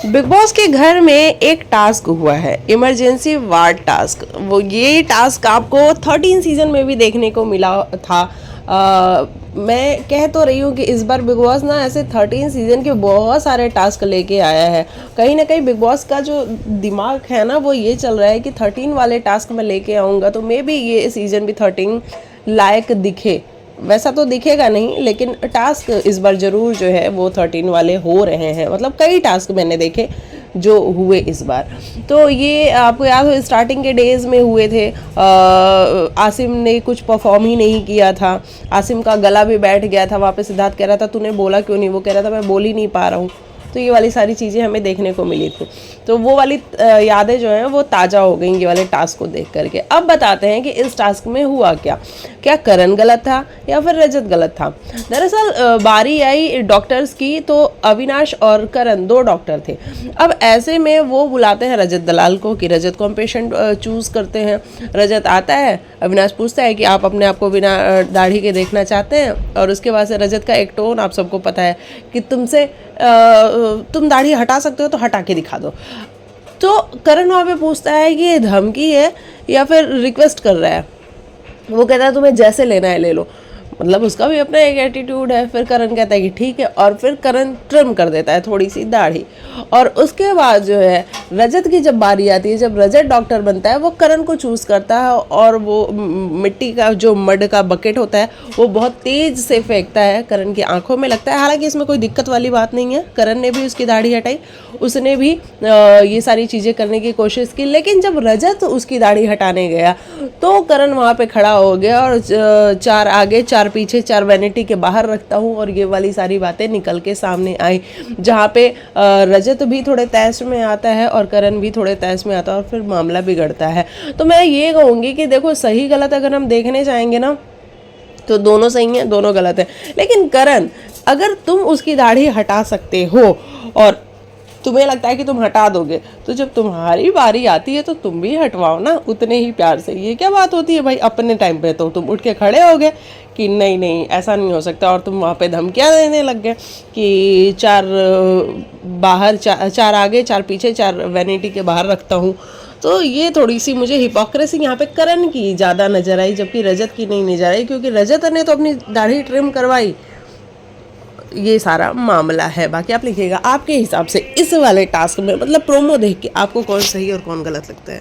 Big boss के घर में एक टास्क हुआ है, इमरजेंसी वार्ड टास्क। ये टास्क आपको 13 सीजन में भी देखने को मिला था। मैं कह तो रही हूँ कि इस बार बिग बॉस ना ऐसे 13 सीजन के बहुत सारे टास्क लेके आया है। कहीं ना कहीं बिग बॉस का जो दिमाग है ना वो ये चल रहा है कि 13 वाले टास्क मैं लेके आऊँगा तो मे बी ये सीजन भी 13 लायक दिखे। वैसा तो दिखेगा नहीं, लेकिन टास्क इस बार ज़रूर जो है वो 13 वाले हो रहे हैं। मतलब कई टास्क मैंने देखे जो हुए इस बार। तो ये आपको याद हो स्टार्टिंग के डेज़ में हुए थे। आसिम ने कुछ परफॉर्म ही नहीं किया था, आसिम का गला भी बैठ गया था। वहाँ पे सिद्धार्थ कह रहा था तूने बोला क्यों नहीं, वो कह रहा था मैं बोल ही नहीं पा रहा हूँ। तो ये वाली सारी चीज़ें हमें देखने को मिली थी। तो वो वाली यादें जो हैं वो ताज़ा हो गई ये वाले टास्क को देख करके। अब बताते हैं कि इस टास्क में हुआ क्या। क्या करण गलत था या फिर रजत गलत था? दरअसल बारी आई डॉक्टर्स की, तो अविनाश और करण दो डॉक्टर थे। अब ऐसे में वो बुलाते हैं रजत दलाल को कि रजत को हम पेशेंट चूज़ करते हैं। रजत आता है, अविनाश पूछता है कि आप अपने आप को बिना दाढ़ी के देखना चाहते हैं, और उसके बाद से रजत का एक टोन आप सबको पता है कि तुम दाढ़ी हटा सकते हो तो हटा के दिखा दो। तो करण वहाँ पे पूछता है कि ये धमकी है या फिर रिक्वेस्ट कर रहा है। वो कहता है तुम्हें जैसे लेना है ले लो। मतलब उसका भी अपना एक एटीट्यूड है। फिर करण कहता है कि ठीक है, और फिर करण ट्रिम कर देता है थोड़ी सी दाढ़ी। और उसके बाद जो है रजत की जब बारी आती है, जब रजत डॉक्टर बनता है, वो करण को चूज़ करता है और वो मिट्टी का जो मड का बकेट होता है वो बहुत तेज़ से फेंकता है करण की आंखों में लगता है। हालांकि इसमें कोई दिक्कत वाली बात नहीं है, करण ने भी उसकी दाढ़ी हटाई, उसने भी ये सारी चीज़ें करने की कोशिश की। लेकिन जब रजत उसकी दाढ़ी हटाने गया तो करण वहाँ पे खड़ा हो गया और चार आगे चार पीछे चार वैनिटी के बाहर रखता हूँ, और ये वाली सारी बातें निकल के सामने आई, जहाँ पे रजत भी थोड़े तैश में आता है और करण भी थोड़े तैश में आता है, और फिर मामला बिगड़ता है। तो मैं ये कहूँगी कि देखो सही गलत अगर हम देखने जाएंगे ना तो दोनों सही हैं दोनों गलत हैं। लेकिन करण, अगर तुम उसकी दाढ़ी हटा सकते हो और तुम्हें लगता है कि तुम हटा दोगे, तो जब तुम्हारी बारी आती है तो तुम भी हटवाओ ना उतने ही प्यार से। ये क्या बात होती है भाई? अपने टाइम पे तो तुम उठ के खड़े हो गए कि नहीं नहीं ऐसा नहीं हो सकता, और तुम वहाँ पे धमकियाँ देने लग गए कि चार बाहर चार आगे चार पीछे चार वैनिटी के बाहर रखता हूँ। तो ये थोड़ी सी मुझे हिपोक्रेसी यहाँ पे करण की ज़्यादा नजर आई, जबकि रजत की नहीं नजर आई, क्योंकि रजत ने तो अपनी दाढ़ी ट्रिम करवाई। ये सारा मामला है। बाकी आप लिखिएगा आपके हिसाब से इस वाले टास्क में, मतलब प्रोमो देख के आपको कौन सही और कौन गलत लगता है।